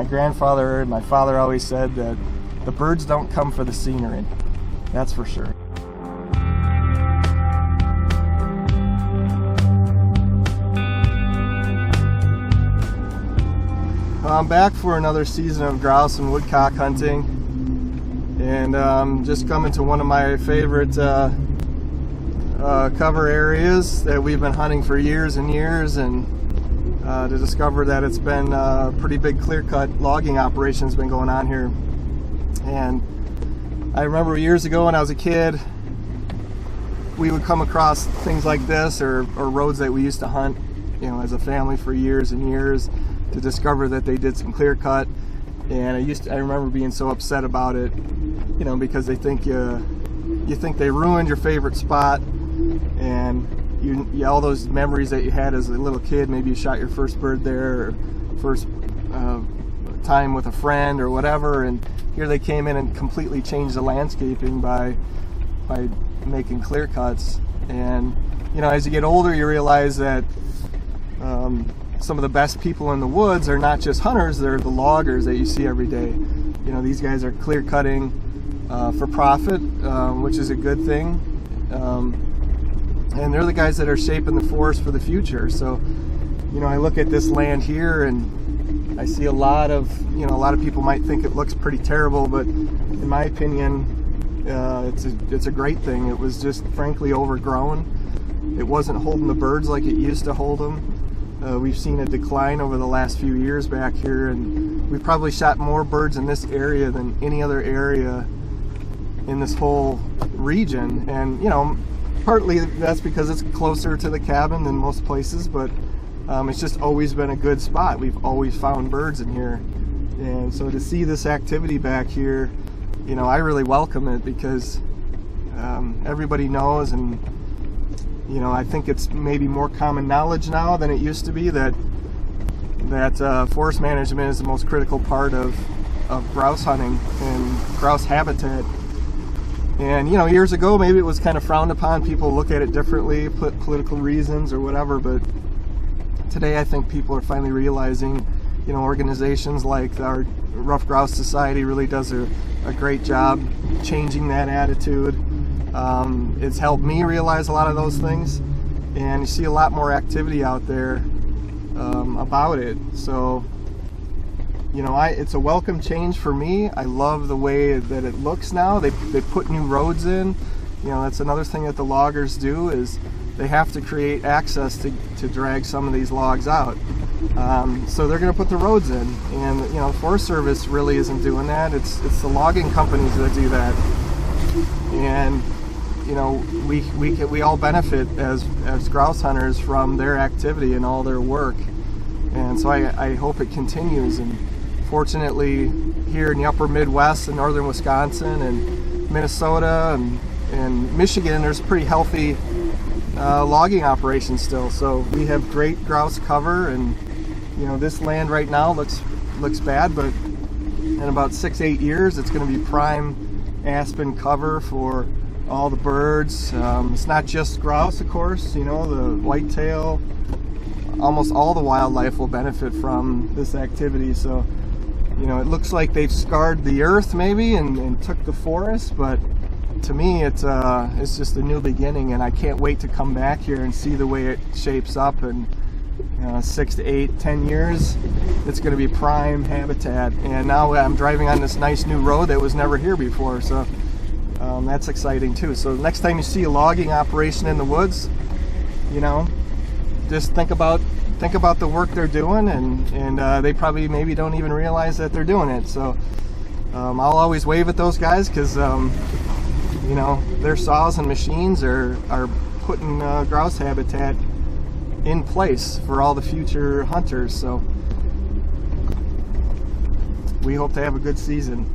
grandfather and my father always said that the birds don't come for the scenery. That's for sure. I'm back for another season of grouse and woodcock hunting, and just coming to one of my favorite cover areas that we've been hunting for years and years, and to discover that it's been a pretty big clear-cut logging operation has been going on here. And I remember years ago when I was a kid, we would come across things like this or roads that we used to hunt, you know, as a family for years and years, to discover that they did some clear cut. And I remember being so upset about it, you know, because they think you think they ruined your favorite spot, and you all those memories that you had as a little kid. Maybe you shot your first bird there, or first time with a friend or whatever, and here they came in and completely changed the landscaping by making clear cuts. And you know, as you get older, you realize that some of the best people in the woods are not just hunters, they're the loggers that you see every day. You know, these guys are clear cutting for profit, which is a good thing. And they're the guys that are shaping the forest for the future. So, you know, I look at this land here and I see a lot of people might think it looks pretty terrible, but in my opinion, it's a great thing. It was just frankly overgrown. It wasn't holding the birds like it used to hold them. We've seen a decline over the last few years back here, and we've probably shot more birds in this area than any other area in this whole region. And you know, partly that's because it's closer to the cabin than most places, but it's just always been a good spot. We've always found birds in here, and so to see this activity back here, you know, I really welcome it, because everybody knows, and you know, I think it's maybe more common knowledge now than it used to be that forest management is the most critical part of grouse hunting and grouse habitat. And you know, years ago maybe it was kind of frowned upon. People look at it differently, political reasons or whatever, but today I think people are finally realizing, you know, organizations like our Ruffed Grouse Society really does a great job changing that attitude. It's helped me realize a lot of those things, and you see a lot more activity out there about it. So, you know, it's a welcome change for me. I love the way that it looks now. They put new roads in. You know, that's another thing that the loggers do, is they have to create access to drag some of these logs out. So they're going to put the roads in, and you know, Forest Service really isn't doing that. It's the logging companies that do that. And you know, we all benefit as grouse hunters from their activity and all their work, and so I hope it continues. And fortunately, here in the upper Midwest and northern Wisconsin and Minnesota and Michigan, there's pretty healthy logging operations still. So we have great grouse cover, and you know, this land right now looks bad, but in about 6-8 years, it's going to be prime aspen cover for all the birds. It's not just grouse, of course. You know, the whitetail, almost all the wildlife will benefit from this activity. So, you know, it looks like they've scarred the earth maybe and took the forest, but to me it's just a new beginning, and I can't wait to come back here and see the way it shapes up. And 6 to 8, 10 years, it's going to be prime habitat. And now I'm driving on this nice new road that was never here before, so that's exciting too. So next time you see a logging operation in the woods, you know, just think about the work they're doing, and they probably maybe don't even realize that they're doing it. So I'll always wave at those guys, because you know, their saws and machines are putting grouse habitat in place for all the future hunters. So we hope to have a good season.